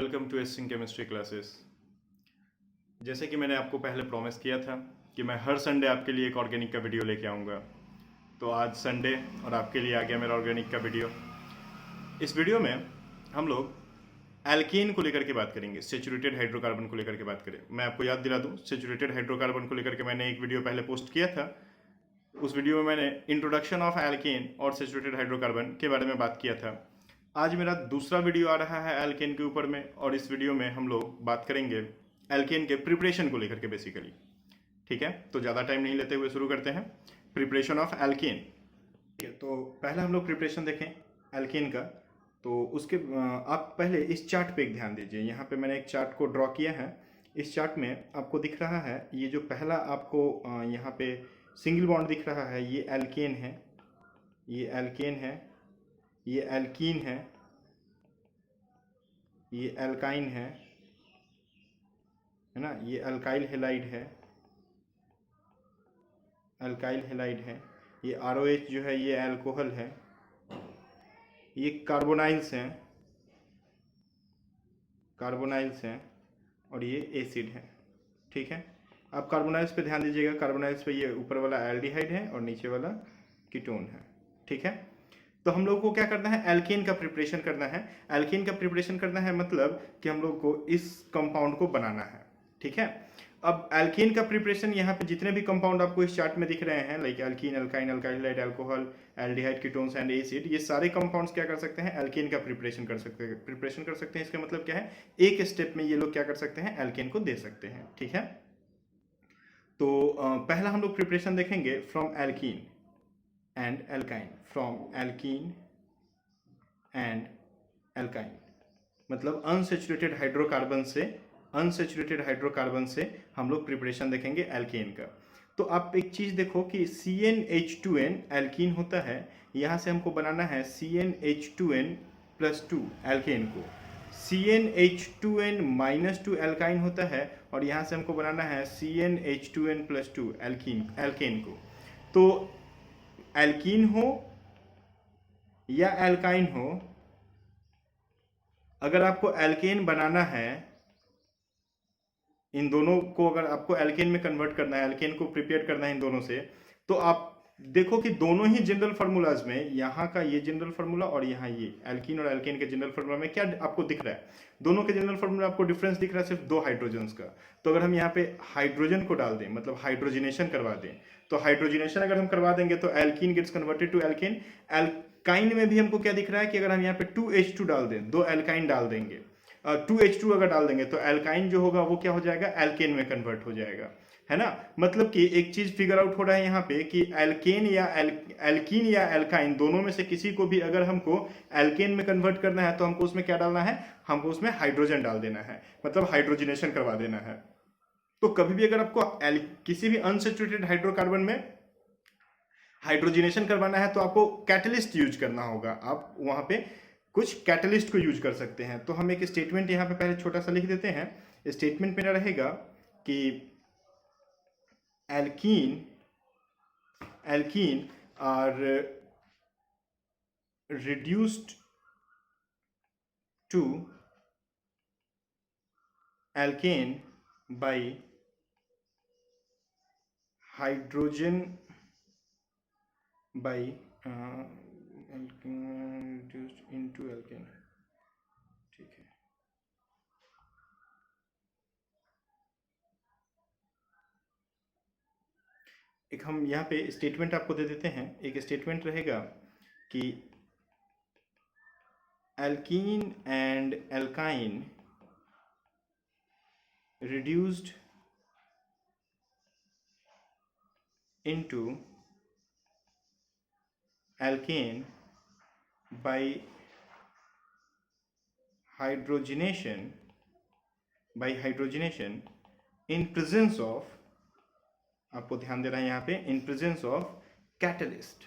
Welcome to acing chemistry classes. जैसे कि मैंने आपको पहले प्रॉमिस किया था कि मैं हर संडे आपके लिए एक ऑर्गेनिक का वीडियो लेके आऊँगा, तो आज संडे और आपके लिए आ गया मेरा ऑर्गेनिक का वीडियो। इस वीडियो में हम लोग एल्केन को लेकर के बात करेंगे, सेचुरेटेड हाइड्रोकार्बन को लेकर के बात करें। मैं आपको याद दिला दूँ, सेचुरेटेड हाइड्रोकार्बन को लेकर के मैंने एक वीडियो पहले पोस्ट किया था। उस वीडियो में मैंने इंट्रोडक्शन ऑफ एल्केन और सेचुरेटेड हाइड्रोकार्बन के बारे में बात किया था। आज मेरा दूसरा वीडियो आ रहा है एल्केन के ऊपर में, और इस वीडियो में हम लोग बात करेंगे एल्केन के प्रिपरेशन को लेकर के बेसिकली। ठीक है, तो ज़्यादा टाइम नहीं लेते हुए शुरू करते हैं प्रिपरेशन ऑफ एल्केन। तो पहले हम लोग प्रिपरेशन देखें एल्केन का। तो उसके आप पहले इस चार्ट पे एक ध्यान दीजिए। यहाँ पे मैंने एक चार्ट को ड्रॉ किया है। इस चार्ट में आपको दिख रहा है, ये जो पहला आपको यहाँ पे सिंगल बॉन्ड दिख रहा है, ये एल्केन है, ये एल्केन है, ये एल्कीन है, ये एल्काइन है ना, ये अल्काइल हेलाइड है, अल्काइल हेलाइड है, ये आरओएच जो है ये अल्कोहल है, ये कार्बोनाइल्स हैं, कार्बोनाइल्स हैं, और ये एसिड है। ठीक है, अब कार्बोनाइल्स पे ध्यान दीजिएगा। कार्बोनाइल्स पे ये ऊपर वाला एल्डिहाइड है और नीचे वाला कीटोन है। ठीक है, तो हम लोग को क्या करना है, एल्केन का प्रिपरेशन करना है। एल्केन का प्रिपरेशन करना है मतलब कि हम लोग को इस कंपाउंड को बनाना है। ठीक है, अब एल्केन का प्रिपरेशन, यहाँ पे जितने भी कंपाउंड आपको इस चार्ट में दिख रहे हैं, like alkene, alkyne, alkyl halide, alcohol, aldehyde, ketones and acid, ये सारे कंपाउंड्स क्या कर सकते हैं, एल्केन का प्रिपरेशन कर सकते हैं। प्रिपरेशन कर सकते हैं इसका मतलब क्या है, एक स्टेप में ये लोग क्या कर सकते हैं, एल्केन को दे सकते हैं। ठीक है, तो पहला हम लोग प्रिपरेशन देखेंगे from alkene and alkyne. From alkene and alkyne मतलब अनसेचुरेटेड हाइड्रोकार्बन से, अनसेचुरेटेड हाइड्रोकार्बन से हम लोग प्रिपरेशन देखेंगे एल्केन का। तो आप एक चीज देखो कि CnH2n एल्कीन होता है, यहाँ से हमको बनाना है CnH2n+2 एल्केन को। CnH2n-2 एल्काइन होता है, और यहाँ से हमको बनाना है CnH2n+2 एल्केन को। तो एल्कीन हो या एल्काइन हो, अगर आपको एल्केन बनाना है, इन दोनों को अगर आपको एल्केन में कन्वर्ट करना है, एल्केन को प्रिपेयर करना है इन दोनों से, तो आप देखो कि दोनों ही जनरल फार्मूलाज में, यहाँ का ये जनरल फार्मूला और यहाँ ये एल्कीन और एल्केन के जनरल फार्मूला में क्या आपको दिख रहा है, दोनों के जनरल फार्मूला आपको डिफरेंस दिख रहा है सिर्फ दो हाइड्रोजन्स का। तो अगर हम यहाँ पे हाइड्रोजन को डाल दें, मतलब हाइड्रोजिनेशन करवा दें, तो हाइड्रोजिनेशन अगर हम करवा देंगे तो alkene gets converted to alkane. Alkyne में भी हमको क्या दिख रहा है कि अगर हम यहाँ पे 2H2 डाल दें, दो एल्काइन डाल देंगे, 2H2 अगर डाल देंगे तो एल्काइन जो होगा वो क्या हो जाएगा, एल्केन में कन्वर्ट हो जाएगा, है ना। मतलब कि एक चीज फिगर आउट हो रहा है यहाँ पे कि एल्केन या एल्कीन या एल्काइन दोनों में से किसी को भी अगर हमको एल्केन में कन्वर्ट करना है तो हमको उसमें क्या डालना है, हमको उसमें हाइड्रोजन डाल देना है, मतलब हाइड्रोजिनेशन करवा देना है। तो कभी भी अगर आपको किसी भी अनसेचुरेटेड हाइड्रोकार्बन में हाइड्रोजिनेशन करवाना है तो आपको कैटलिस्ट यूज करना होगा। आप वहां पे कुछ कैटलिस्ट को यूज कर सकते हैं। तो हम एक स्टेटमेंट यहाँ पे पहले छोटा सा लिख देते हैं। स्टेटमेंट मेरा रहेगा कि alkene are reduced to alkane by hydrogen by reduced into alkane। ठीक है, एक हम यहाँ पे स्टेटमेंट आपको दे देते हैं। एक स्टेटमेंट रहेगा कि alkene and alkyne reduced into alkane by hydrogenation in presence of, आपको ध्यान देना है यहाँ पे, in presence of catalyst,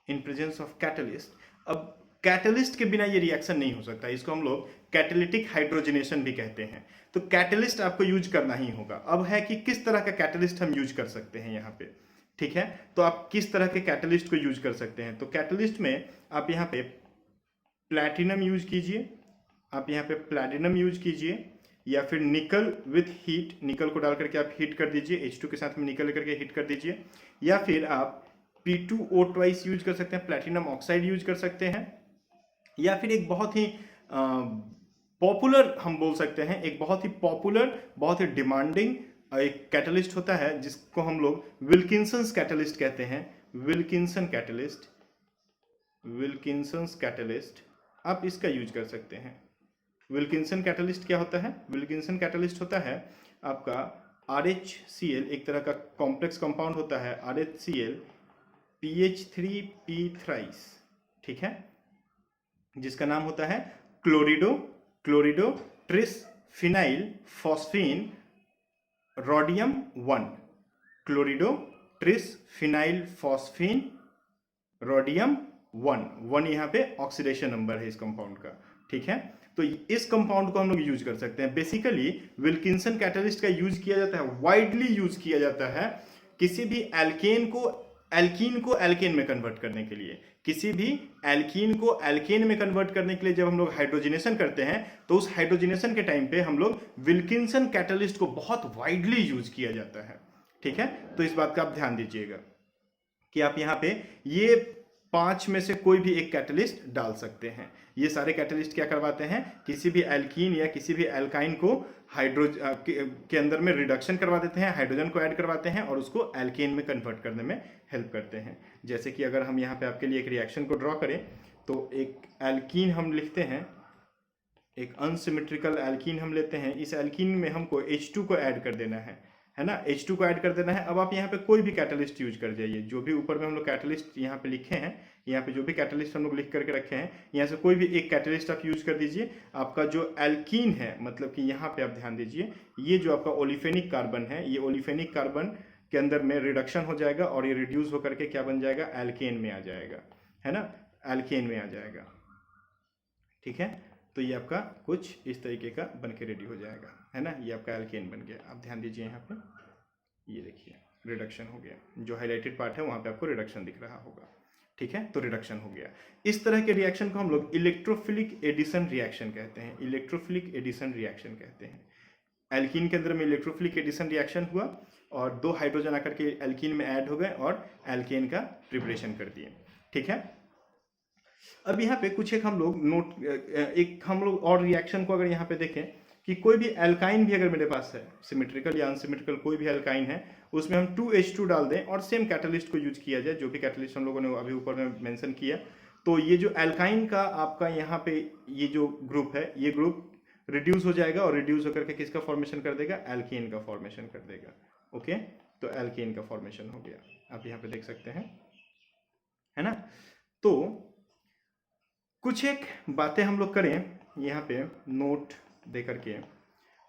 in presence of catalyst। अब कैटलिस्ट के बिना ये रिएक्शन नहीं हो सकता, इसको हम लोग कैटेलिटिक हाइड्रोजनेशन भी कहते हैं। तो कैटलिस्ट आपको यूज करना ही होगा। अब है कि किस तरह का कैटलिस्ट हम यूज कर सकते हैं यहाँ पे। ठीक है, तो आप किस तरह के कैटलिस्ट को यूज कर सकते हैं, तो कैटलिस्ट में आप यहाँ पे प्लैटिनम यूज कीजिए, आप यहाँ पे प्लैटिनम यूज कीजिए, या फिर निकल विथ हीट, निकल को डाल करके आप हीट कर दीजिए, H2 के साथ में निकल लेकर के हीट कर दीजिए, या फिर आप P2O2 यूज कर सकते हैं, प्लैटिनम ऑक्साइड यूज कर सकते हैं, या फिर एक बहुत ही पॉपुलर हम बोल सकते हैं, एक बहुत ही पॉपुलर, बहुत ही डिमांडिंग एक कैटलिस्ट होता है जिसको हम लोग विल्किंसंस कैटलिस्ट कहते हैं। विल्किंसन कैटलिस्ट, विल्किंसंस कैटलिस्ट, आप इसका यूज कर सकते हैं। विल्किंसन कैटलिस्ट क्या होता है? विल्किंसन कैटलिस्ट होता है आपका RHCl, एक तरह का कॉम्प्लेक्स कंपाउंड होता है RHCl PH3P थ्राइस, ठीक है, जिसका नाम होता है chlorido tris phenyl phosphine rhodium 1, chlorido tris phenyl phosphine rhodium 1 यहाँ पे ऑक्सीडेशन नंबर है इस कंपाउंड का, ठीक है। तो इस कंपाउंड को हम लोग यूज कर सकते हैं। बेसिकली विल्किंसन कैटलिस्ट का यूज किया जाता है, वाइडली यूज किया जाता है किसी भी एल्केन को एल्केन में कन्वर्ट करने के लिए। किसी भी एल्कीन को एल्केन में कन्वर्ट करने के लिए जब हम लोग हाइड्रोजनेशन करते हैं तो उस हाइड्रोजनेशन के टाइम पे हम लोग विल्किंसन कैटलिस्ट को बहुत वाइडली यूज किया जाता है, ठीक है। तो इस बात का आप ध्यान दीजिएगा कि आप यहाँ पे ये 5 में से कोई भी एक कैटलिस्ट डाल सकते हैं। ये सारे कैटलिस्ट क्या करवाते हैं? किसी भी एल्कीन या किसी भी एल्काइन को के अंदर में रिडक्शन करवा देते हैं, हाइड्रोजन को ऐड करवाते हैं और उसको एल्केन में कन्वर्ट करने में हेल्प करते हैं। जैसे कि अगर हम यहाँ पे आपके लिए एक रिएक्शन को ड्रॉ करें तो एक एल्कीन हम लिखते हैं, एक अनसिमेट्रिकल एल्कीन हम लेते हैं। इस एल्कीन में हमको H2 को ऐड कर देना है ना, H2 को ऐड कर देना है। अब आप यहाँ पे कोई भी कैटलिस्ट यूज कर जाइए, जो भी ऊपर में हम लोग कैटलिस्ट यहाँ पे लिखे हैं, यहाँ पे जो भी कैटलिस्ट हम लोग लिख करके रखे हैं, यहाँ से कोई भी एक कैटलिस्ट आप यूज कर दीजिए। आपका जो एल्कीन है, मतलब कि यहाँ पे आप ध्यान दीजिए, ये जो आपका ओलिफेनिक कार्बन है, ये ओलिफेनिक कार्बन के अंदर में रिडक्शन हो जाएगा और ये रिड्यूस होकर के क्या बन जाएगा? एल्केन में आ जाएगा, है ना, एल्केन में आ जाएगा, ठीक है। तो ये आपका कुछ इस तरीके का बन के रेडी हो जाएगा, है ना, ये आपका एल्केन बन गया। आप ध्यान दीजिए यहाँ पे, ये देखिए रिडक्शन हो गया, जो हाईलाइटेड पार्ट है वहाँ पे आपको रिडक्शन दिख रहा होगा, ठीक है। तो रिडक्शन हो गया। इस तरह के रिएक्शन को हम लोग इलेक्ट्रोफिलिक एडिशन रिएक्शन कहते हैं, इलेक्ट्रोफिलिक एडिशन रिएक्शन कहते हैं। एल्कीन के अंदर में इलेक्ट्रोफिलिक एडिशन रिएक्शन हुआ और 2 हाइड्रोजन आकर के एल्कीन में ऐड हो गए और एल्केन का प्रिपरेशन कर दिए, ठीक है। अब यहाँ पे कुछ एक हम लोग और रिएक्शन को अगर यहाँ पे देखें कि कोई भी एल्काइन भी अगर मेरे पास है, सिमेट्रिकल या अनसिमेट्रिकल कोई भी एल्काइन है, उसमें हम 2H2 डाल दें और सेम कैटलिस्ट को यूज किया जाए, जो भी कैटलिस्ट हम लोगों ने अभी ऊपर में मेंशन किया, तो ये जो एल्काइन का आपका यहाँ पे ये जो ग्रुप है, ये ग्रुप रिड्यूस हो जाएगा और रिड्यूस होकर के किसका फॉर्मेशन कर देगा? एल्केन का फॉर्मेशन कर देगा, ओके। तो एल्केन का फॉर्मेशन हो गया, आप यहाँ पे देख सकते हैं, है ना। तो कुछ एक बातें हम लोग करें यहाँ पे नोट दे करके,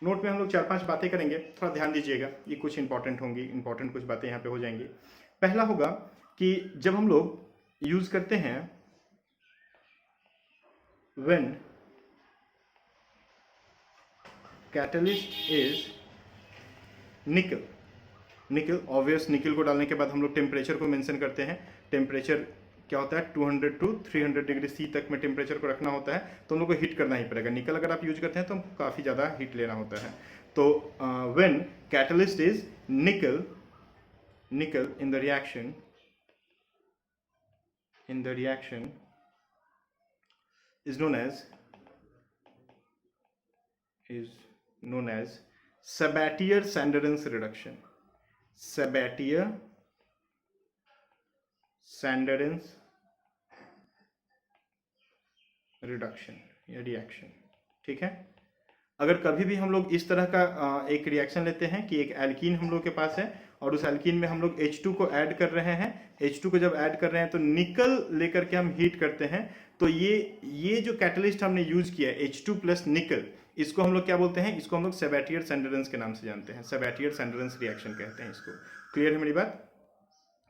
नोट में हम लोग 4-5 बातें करेंगे, थोड़ा ध्यान दीजिएगा, ये कुछ इंपॉर्टेंट होंगी, इंपॉर्टेंट कुछ बातें यहाँ पे हो जाएंगी। पहला होगा कि जब हम लोग यूज करते हैं व्हेन कैटलिस्ट इज निकल, ऑब्वियस निकल को डालने के बाद हम लोग टेम्परेचर को मेंशन करते हैं। टेम्परेचर क्या होता है? 200 to 300 डिग्री C तक में टेम्परेचर को रखना होता है, तो हम लोग को हीट करना ही पड़ेगा। निकल अगर आप यूज करते हैं तो काफ़ी ज़्यादा हीट लेना होता है। तो व्हेन कैटलिस्ट इज निकल in the reaction is known as Sabatier-Sanderens reduction. Sabatier-Sanderens reduction या रिएक्शन, ठीक है। अगर कभी भी हम लोग इस तरह का एक रिएक्शन लेते हैं कि एक एल्कीन हम लोग के पास है और उस एल्कीन में हम लोग H2 को ऐड कर रहे हैं, H2 को जब ऐड कर रहे हैं तो निकल लेकर के हम हीट करते हैं, तो ये जो कैटलिस्ट हमने यूज किया H2 प्लस निकल, इसको हम लोग क्या बोलते हैं? इसको हम लोग सेबेटियर-सैंडरेंस के नाम से जानते हैं, सेबेटियर-सैंडरेंस रिएक्शन कहते हैं इसको। क्लियर है मेरी बात?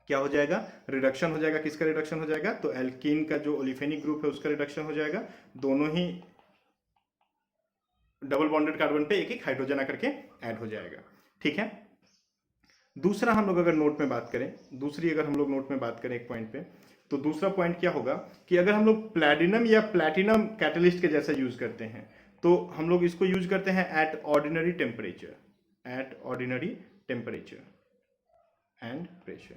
क्या हो जाएगा? रिडक्शन हो जाएगा। किसका रिडक्शन हो जाएगा? तो एल्कीन का जो ओलिफेनिक ग्रुप है उसका रिडक्शन हो जाएगा। दोनों ही डबल बॉन्डेड कार्बन पे एक एक हाइड्रोजन आकर के ऐड हो जाएगा, ठीक है। दूसरा हम लोग अगर नोट में बात करें, एक पॉइंट पे, तो दूसरा पॉइंट क्या होगा कि अगर हम लोग प्लैटिनम या प्लैटिनम कैटलिस्ट के जैसा यूज करते हैं, तो हम लोग इसको यूज करते हैं at ordinary temperature, at ordinary temperature and pressure.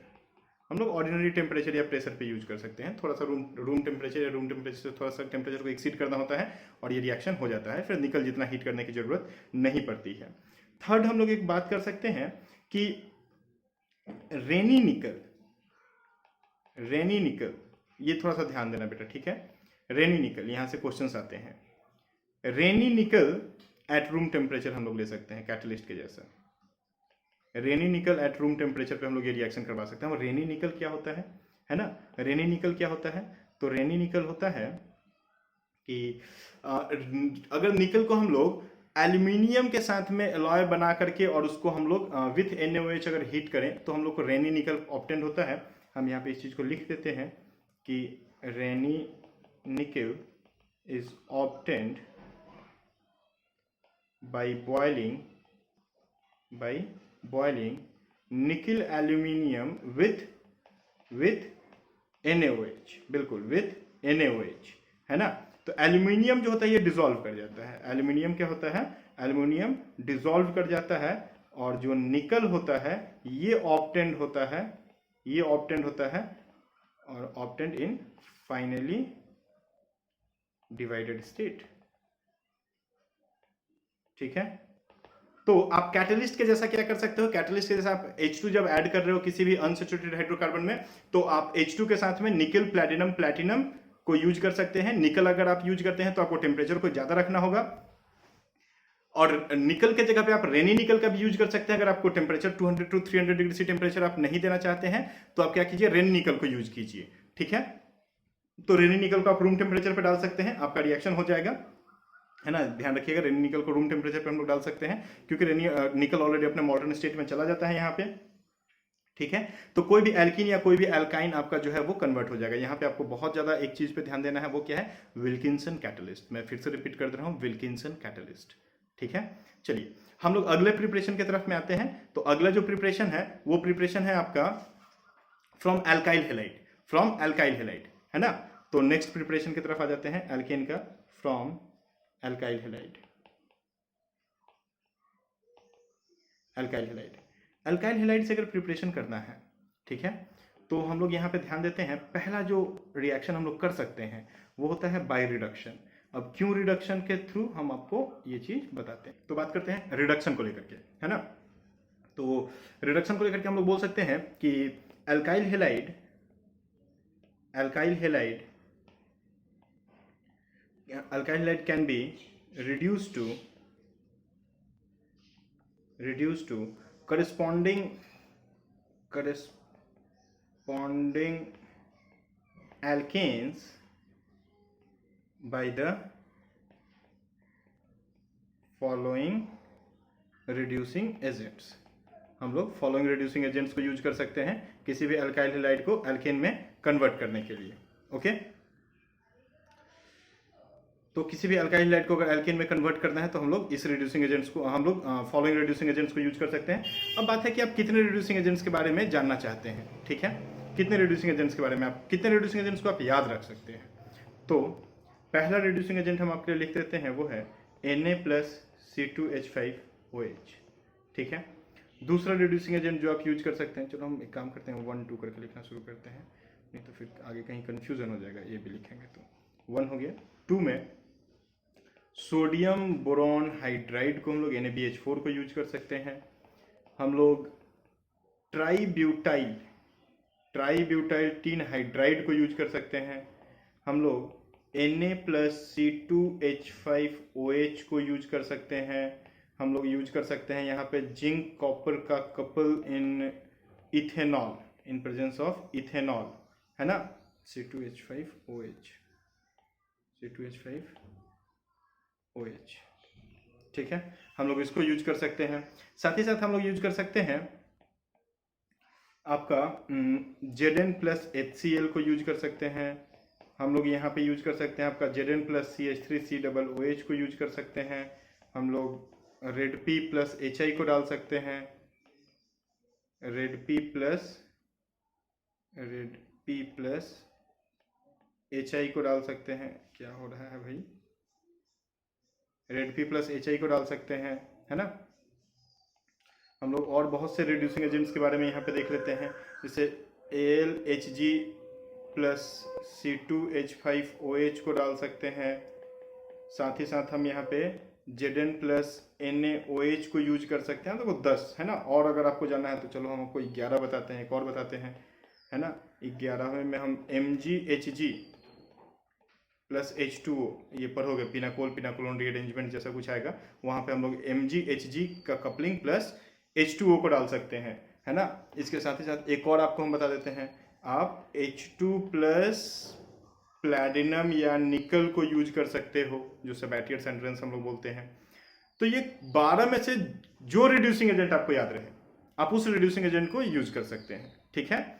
हम लोग ऑर्डिनरी टेम्परेचर या प्रेशर पे यूज कर सकते हैं। थोड़ा सा रूम टेम्परेचर या रूम टेम्परेचर से थोड़ा सा टेम्परेचर को एक्सीड करना होता है और ये रिएक्शन हो जाता है, फिर निकल जितना हीट करने की जरूरत नहीं पड़ती है। थर्ड हम लोग एक बात कर सकते हैं कि रेनी निकल, रेनी निकल, ये थोड़ा सा ध्यान देना बेटा, ठीक है। रेनी निकल, यहां से क्वेश्चंस आते हैं। रेनी निकल एट रूम टेम्परेचर हम लोग ले सकते हैं कैटलिस्ट के जैसा। रेनी निकल एट रूम टेम्परेचर पे हम लोग ये रिएक्शन करवा सकते हैं। और रेनी निकल क्या होता है ना, रेनी निकल क्या होता है, तो रेनी निकल होता है कि अगर निकल को हम लोग एल्यूमिनियम के साथ में अलॉय बना करके और उसको हम लोग विथ NaOH अगर हीट करें तो हम लोग को रेनी निकल ऑब्टेन होता है। हम यहाँ पे इस चीज को लिख देते हैं कि रेनी निकल इज ऑब्टेन्ड बाय बॉइलिंग निकल एल्यूमिनियम विथ NaOH, बिल्कुल विथ NaOH, है ना। तो एल्यूमिनियम जो होता है ये डिसॉल्व कर जाता है। एल्यूमिनियम क्या होता है, एल्यूमिनियम डिसॉल्व कर जाता है और जो निकल होता है ये ऑब्टेन्ड होता है, ये ऑब्टेन्ड होता है और ऑब्टेन्ड इन फाइनली डिवाइडेड स्टेट, ठीक है। तो आप कैटलिस्ट के जैसा क्या कर सकते हो, कैटलिस्ट के जैसा आप H2 जब ऐड कर रहे हो किसी भी अनसैचुरेटेड हाइड्रोकार्बन में, तो आप H2 के साथ में निकल प्लैटिनम को यूज कर सकते हैं। निकल अगर आप यूज करते हैं तो आपको टेम्परेचर को ज्यादा रखना होगा, और निकल के जगह पे आप रेनी निकल का भी यूज कर सकते हैं। अगर आपको temperature 200 to 300 degree C temperature आप नहीं देना चाहते हैं तो आप क्या कीजिए, रेनी निकल को यूज कीजिए, ठीक है। तो रेनी निकल को आप रूम टेम्परेचर पे डाल सकते हैं, आपका रिएक्शन हो जाएगा, है ना। ध्यान रखिएगा, रेनी निकल को रूम टेम्परेचर पे हम लोग डाल सकते हैं क्योंकि रेनी निकल ऑलरेडी अपने मॉडर्न स्टेट में चला जाता है यहाँ पे, ठीक है। तो कोई भी एल्कीन या कोई भी एल्काइन आपका जो है वो कन्वर्ट हो जाएगा। यहाँ पे आपको बहुत ज्यादा एक चीज पे ध्यान देना है, वो क्या है, विल्किंसन कैटलिस्ट। मैं फिर से रिपीट कर दे रहा हूँ, विल्किंसन कैटलिस्ट, ठीक है। चलिए हम लोग अगले प्रिपरेशन की तरफ में आते हैं। तो अगला जो प्रिपरेशन है वो प्रिपरेशन है आपका from alkyl halide, from alkyl halide, है ना। तो नेक्स्ट प्रिपरेशन की तरफ आ जाते हैं, एल्केन का from alkyl halide. Alkyl halide, alkyl halide से अगर प्रिपरेशन करना है, ठीक है, तो हम लोग यहाँ पे ध्यान देते हैं। पहला जो रिएक्शन हम लोग कर सकते हैं वो होता है बाय रिडक्शन। अब क्यों रिडक्शन के थ्रू, हम आपको ये चीज बताते हैं। तो बात करते हैं रिडक्शन को लेकर के, है ना। तो रिडक्शन को लेकर के हम लोग बोल सकते हैं कि alkyl halide can be reduced to corresponding alkanes by the following reducing agents। हम लोग फॉलोइंग रिड्यूसिंग एजेंट्स को यूज कर सकते हैं किसी भी अल्काइल हैलाइड को एल्केन में कन्वर्ट करने के लिए, ओके। तो किसी भी अल्काइल हैलाइड को अगर एल्केन में कन्वर्ट करना है तो हम लोग इस रिड्यूसिंग एजेंट्स को, हम लोग फॉलोइंग रिड्यूसिंग एजेंट्स को यूज कर सकते हैं। अब बात है कि आप कितने रिड्यूसिंग एजेंट्स के बारे में जानना चाहते हैं, ठीक है। कितने रिड्यूसिंग एजेंट्स के बारे में, आप कितने रिड्यूसिंग एजेंट्स को आप याद रख सकते हैं। तो पहला रिड्यूसिंग एजेंट हम आपके लिए लिख देते हैं, वो है Na+C2H5OH, ठीक है। दूसरा रिड्यूसिंग एजेंट जो आप यूज कर सकते हैं, चलो हम एक काम करते हैं 1 2 करके लिखना शुरू करते हैं, नहीं तो फिर आगे कहीं कंफ्यूजन हो जाएगा। ये भी लिखेंगे तो 1 हो गया। 2 में सोडियम बोरॉन हाइड्राइड को हम लोग NaBH4 को यूज कर सकते हैं। हम लोग ट्राईब्यूटाइल टीन हाइड्राइड को यूज कर सकते हैं। हम लोग Na+C2H5OH को यूज कर सकते हैं। हम लोग यूज कर सकते हैं यहाँ पे जिंक कॉपर का couple in ethanol, in presence of ethanol, है ना, C2H5OH, ठीक है। हम लोग इसको यूज कर सकते हैं। साथ ही साथ हम लोग यूज कर सकते हैं आपका Zn+HCl को यूज कर सकते हैं। हम लोग यहाँ पे यूज कर सकते हैं आपका Zn+CH3COOH को यूज कर सकते हैं। हम लोग Redp+HI को डाल सकते हैं, Redp+HI को डाल सकते हैं। क्या हो रहा है भाई, red P plus H I को डाल सकते हैं, है ना। हम लोग और बहुत से रिड्यूसिंग एजेंट्स के बारे में यहाँ पे देख लेते हैं, जैसे L H G plus C two H five O H को डाल सकते हैं। साथ ही साथ हम यहाँ पे Zn प्लस NaOH को यूज कर सकते हैं। देखो 10 है ना, और अगर आपको जानना है तो चलो हम आपको 11 बताते हैं, एक और बताते हैं, है ना। 11वें में हम MgHg प्लस H2O, ये पढ़ोगे पिनाकोल पिनाकोलोन रीअरेंजमेंट जैसा कुछ आएगा, वहाँ पे हम लोग MgHg का कपलिंग प्लस H2O को डाल सकते हैं, है ना। इसके साथ ही साथ एक और आपको हम बता देते हैं, आप H2 प्लस प्लैटिनम या निकल को यूज कर सकते हो, जो सबैटियर सेंट्रेंस हम लोग बोलते हैं। तो ये 12 में से जो रिड्यूसिंग एजेंट आपको याद रहे, आप उस रिड्यूसिंग एजेंट को यूज कर सकते हैं, ठीक है।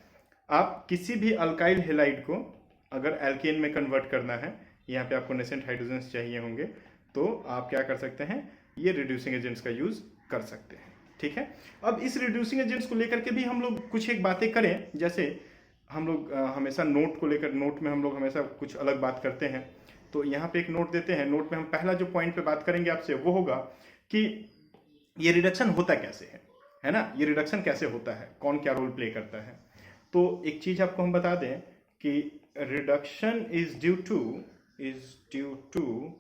आप किसी भी अल्काइल हेलाइड को अगर एल्केन में कन्वर्ट करना है, यहाँ पे आपको नेसेंट हाइड्रोजन्स चाहिए होंगे, तो आप क्या कर सकते हैं, ये रिड्यूसिंग एजेंट्स का यूज कर सकते हैं, ठीक है। अब इस रिड्यूसिंग एजेंट्स को लेकर के भी हम लोग कुछ एक बातें करें, जैसे हम लोग हमेशा नोट को लेकर, नोट में हम लोग हमेशा कुछ अलग बात करते हैं, तो यहाँ पे एक नोट देते हैं। नोट में हम पहला जो पॉइंट पे बात करेंगे आपसे वो होगा कि ये रिडक्शन होता कैसे है ना, ये रिडक्शन कैसे होता है, कौन क्या रोल प्ले करता है। तो एक चीज आपको हम बता दें कि reduction is due to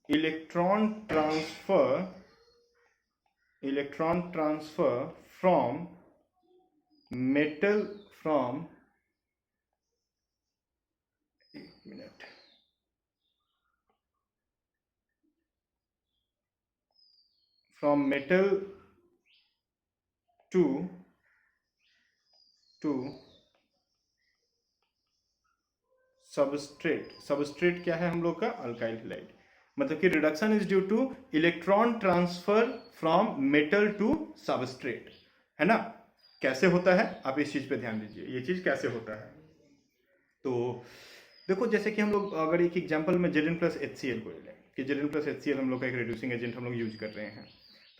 electron transfer from metal from from metal to substrate क्या है हम लोग का, अल्काइल हैलाइड। मतलब कि reduction is due to electron transfer from metal to substrate, है ना। कैसे होता है, आप इस चीज पे ध्यान दीजिए, ये चीज कैसे होता है। तो देखो, जैसे कि हम लोग अगर एक एग्जांपल में Zn प्लस HCl को ले लें कि Zn प्लस HCl हम लोग का एक रिड्यूसिंग एजेंट हम लोग यूज कर रहे हैं,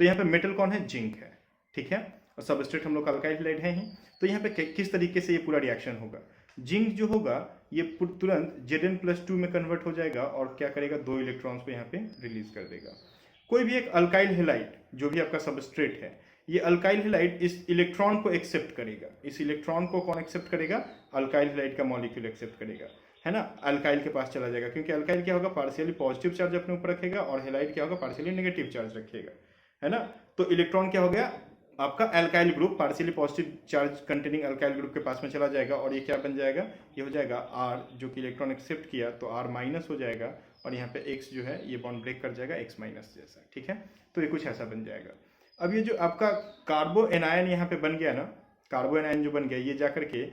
तो यहाँ पे मेटल कौन है, जिंक है, ठीक है, और सबस्ट्रेट हम लोग का अल्काइल हैलाइड है ही। तो यहाँ पे किस तरीके से ये पूरा रिएक्शन होगा, जिंक जो होगा ये तुरंत Zn प्लस 2 में कन्वर्ट हो जाएगा और क्या करेगा, 2 इलेक्ट्रॉन्स को यहाँ पे रिलीज कर देगा। कोई भी एक अल्काइल हैलाइड जो भी आपका सबस्ट्रेट है, ये अल्काइल हैलाइड इस इलेक्ट्रॉन को एक्सेप्ट करेगा। इस इलेक्ट्रॉन को कौन एक्सेप्ट करेगा, अल्काइल हैलाइड का मॉलिक्यूल एक्सेप्ट करेगा, है ना। अल्काइल के पास चला जाएगा, क्योंकि अल्काइल क्या होगा, पार्शियली पॉजिटिव चार्ज अपने ऊपर रखेगा, और हैलाइड क्या होगा, पार्शियली नेगेटिव चार्ज रखेगा, है ना। तो इलेक्ट्रॉन क्या हो गया, आपका alkyl group partially positive charge containing alkyl group के पास में चला जाएगा, और ये क्या बन जाएगा, ये हो जाएगा R, जो कि इलेक्ट्रॉन एक्सेप्ट किया तो R माइनस हो जाएगा, और यहाँ पे X जो है ये बॉन्ड ब्रेक कर जाएगा X माइनस जैसा, ठीक है। तो ये कुछ ऐसा बन जाएगा। अब ये जो आपका कार्बो एनायन यहाँ पे बन गया ना, कार्बो एनायन जो बन गया, ये जाकर के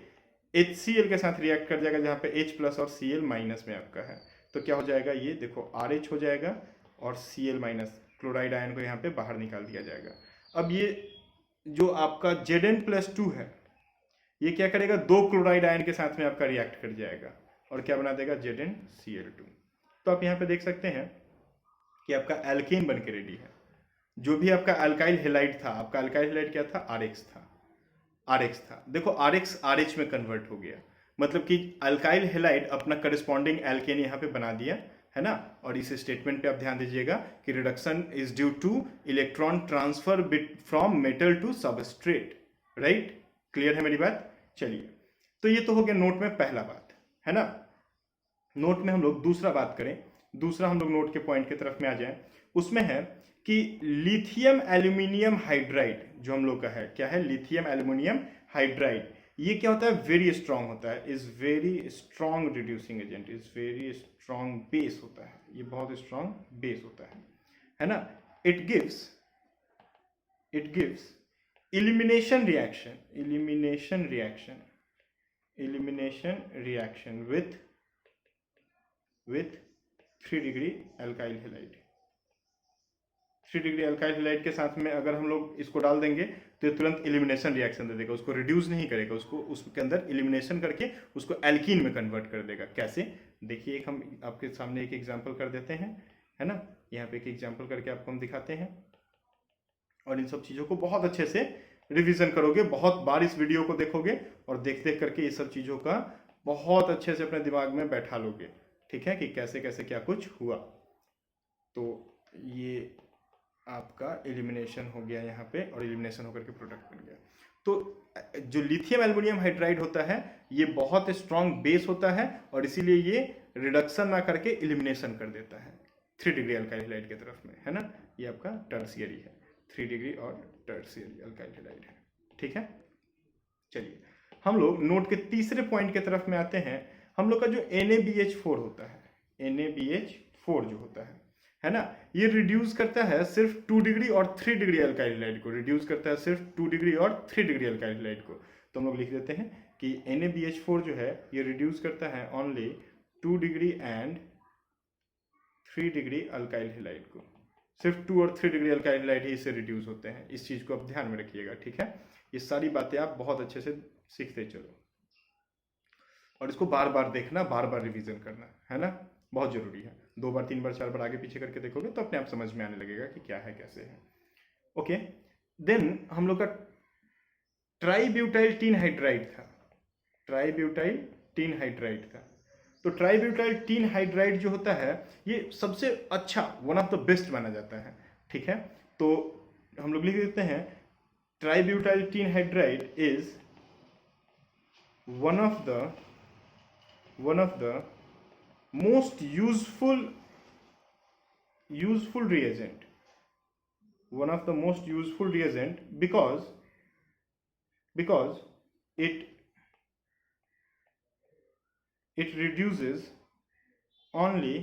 HCl के साथ रिएक्ट कर जाएगा, जहाँ पे H प्लस और Cl माइनस में आपका है, तो क्या हो जाएगा, ये देखो RH हो जाएगा और Cl माइनस क्लोराइड आयन को यहाँ पे बाहर निकाल दिया जाएगा। अब ये जो आपका Zn प्लस 2 है, ये क्या करेगा, 2 क्लोराइड आयन के साथ में आपका रिएक्ट कर जाएगा और क्या बना देगा, ZnCl2। तो आप यहाँ पे देख सकते हैं कि आपका एल्केन बन के रेडी है। जो भी आपका अल्काइल हैलाइड था, आपका अल्काइल हैलाइड क्या था, RX था। देखो RX RH में कन्वर्ट हो गया, मतलब कि अल्काइल हैलाइड अपना करस्पॉन्डिंग एल्केन यहाँ पे बना दिया, है ना। और इस स्टेटमेंट पे आप ध्यान दीजिएगा कि reduction is due to electron transfer from metal to substrate, right. Clear है मेरी बात। चलिए, तो ये तो हो गया नोट में पहला बात, है ना। नोट में हम लोग दूसरा बात करें, दूसरा हम लोग नोट के पॉइंट की तरफ में आ जाएं, उसमें है कि लिथियम एल्यूमिनियम हाइड्राइड जो हम लोग का है, क्या है, लिथियम एल्यूमिनियम हाइड्राइड। ये क्या होता है, वेरी स्ट्रांग होता है, is very strong reducing agent, is very strong base होता है, ये बहुत स्ट्रांग बेस होता है ना। It gives elimination reaction with 3 degree alkyl halide. 3 degree alkyl halide के साथ में अगर हम लोग इसको डाल देंगे तो ये तुरंत एलिमिनेशन रिएक्शन दे देगा, उसको रिड्यूस नहीं करेगा, उसको उसके अंदर एलिमिनेशन करके उसको एल्कीन में कन्वर्ट कर देगा। कैसे, देखिए, एक हम आपके सामने एक एग्जांपल कर देते हैं, है ना। यहाँ पे एक एग्जांपल करके आपको हम दिखाते हैं, और इन सब चीज़ों को बहुत अच्छे से रिवीजन करोगे, बहुत बार इस वीडियो को देखोगे और देख देख करके ये सब चीज़ों का बहुत अच्छे से अपने दिमाग में बैठा लोगे, ठीक है, कि कैसे कैसे क्या कुछ हुआ। तो ये आपका एलिमिनेशन हो गया यहाँ पे, और एलिमिनेशन होकर के प्रोडक्ट बन गया। तो जो लिथियम एल्युमिनियम हाइड्राइड होता है ये बहुत स्ट्रॉन्ग बेस होता है, और इसीलिए ये रिडक्शन ना करके एलिमिनेशन कर देता है 3 डिग्री अल्काइल हैलाइड की तरफ में, है ना। ये आपका टर्शियरी है, 3 डिग्री और टर्शियरी अल्काइल हैलाइड है, ठीक है। चलिए हम लोग नोट के तीसरे पॉइंट की तरफ में आते हैं। हम लोग का जो NaBH4 होता है, NaBH4 जो होता है ना, ये रिड्यूस करता है सिर्फ 2 डिग्री और 3 डिग्री अल्काइल हैलाइड को, रिड्यूस करता है सिर्फ 2 डिग्री और 3 डिग्री अल्काइल हैलाइड को। तो हम लोग लिख देते हैं कि NaBH4 जो है ये रिड्यूस करता है only 2 degree and 3 degree alkyl halide को, सिर्फ 2 और 3 डिग्री अल्काइल हैलाइड ही इससे रिड्यूस होते हैं। इस चीज को आप ध्यान में रखिएगा, ठीक है। ये सारी बातें आप बहुत अच्छे से सीखते चलो, और इसको बार बार देखना, बार बार रिवीजन करना, है ना, बहुत जरूरी है। 2 बार 3 बार 4 बार आगे पीछे करके देखोगे तो अपने आप समझ में आने लगेगा कि क्या है कैसे है। ओके, देन हम लोग का ट्राईब्यूटाइल टीन हाइड्राइड था, ट्राईब्यूटाइल टीन हाइड्राइड था। तो ट्राईब्यूटाइल टीन हाइड्राइड जो होता है ये सबसे अच्छा, वन ऑफ द बेस्ट माना जाता है, ठीक है। तो हम लोग लिख देते हैं tributyl tin hydride is one of the most useful reagent, one of the most useful reagent because it reduces only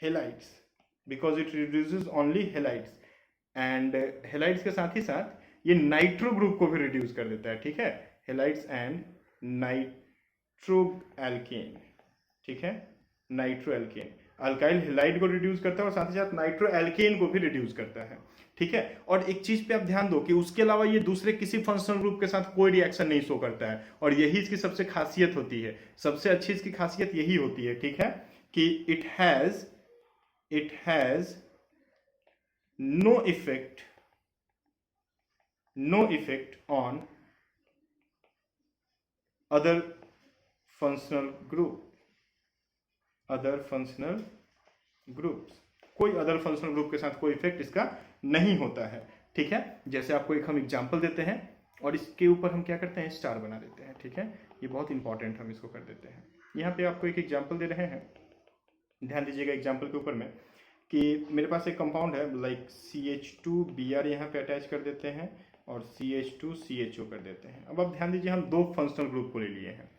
halides, because it reduces only halides, and halides के साथ ही साथ ये नाइट्रो ग्रुप को भी रिड्यूस कर देता है, ठीक है। हेलाइड्स एंड नाइट्रो एल्केन, ठीक है, नाइट्रो एल्केन अल्काइल हेलाइड को रिड्यूस करता है और साथ ही साथ नाइट्रो एल्केन को भी रिड्यूस करता है, ठीक है। और एक चीज पे आप ध्यान दो कि उसके अलावा ये दूसरे किसी फंक्शनल ग्रुप के साथ कोई रिएक्शन नहीं शो करता है, और यही इसकी सबसे खासियत होती है, सबसे अच्छी इसकी खासियत यही होती है, ठीक है, कि it has no effect on other functional groups, कोई अदर फंक्शनल ग्रुप के साथ कोई इफेक्ट इसका नहीं होता है, ठीक है। जैसे आपको एक हम एग्जांपल देते हैं और इसके ऊपर हम क्या करते हैं, स्टार बना देते हैं, ठीक है। ये बहुत इंपॉर्टेंट, हम इसको कर देते हैं। यहाँ पे आपको एक एग्जांपल दे रहे हैं, ध्यान दीजिएगा एग्जांपल के ऊपर में, कि मेरे पास एक कंपाउंड है लाइक CH2Br यहाँ पे अटैच कर देते हैं और CH2CHO कर देते हैं। अब आप ध्यान दीजिए, हम 2 फंक्शनल ग्रुप को ले लिए हैं,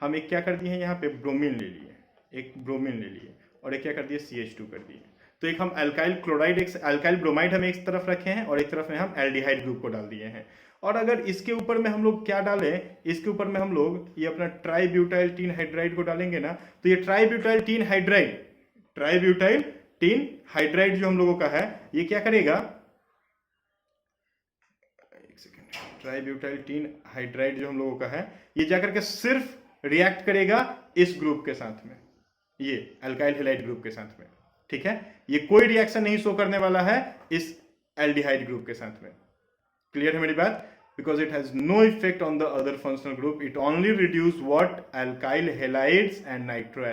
हम एक क्या कर दिए हैं यहाँ पे ब्रोमीन ले लिए, एक ब्रोमीन ले लिए, और एक क्या कर दिए CH2 कर दिए। तो एक हम अल्काइल क्लोराइड, एक अल्काइल ब्रोमाइड हम एक तरफ रखे हैं और एक तरफ में हम एल्डिहाइड ग्रुप को डाल दिए हैं। और अगर इसके ऊपर में हम लोग क्या डालें, इसके ऊपर में हम लोग ये अपना ट्राईब्यूटाइल टीन हाइड्राइड को डालेंगे ना, तो ये ट्राईब्यूटाइल टीन हाइड्राइड जो हम लोगों का है ये क्या करेगा, एक सेकेंड, ट्राईब्यूटाइल टीन हाइड्राइड जो हम लोगों का है ये जाकर के सिर्फ रिएक्ट करेगा इस ग्रुप के साथ में, ये अल्काइल हैलाइड ग्रुप के साथ में, ठीक है। ये कोई रिएक्शन नहीं शो करने वाला है इस एल्डिहाइड ग्रुप के साथ में। क्लियर है मेरी बात? Because it has no effect on the other functional group, it only reduce what, alkyl halides and nitro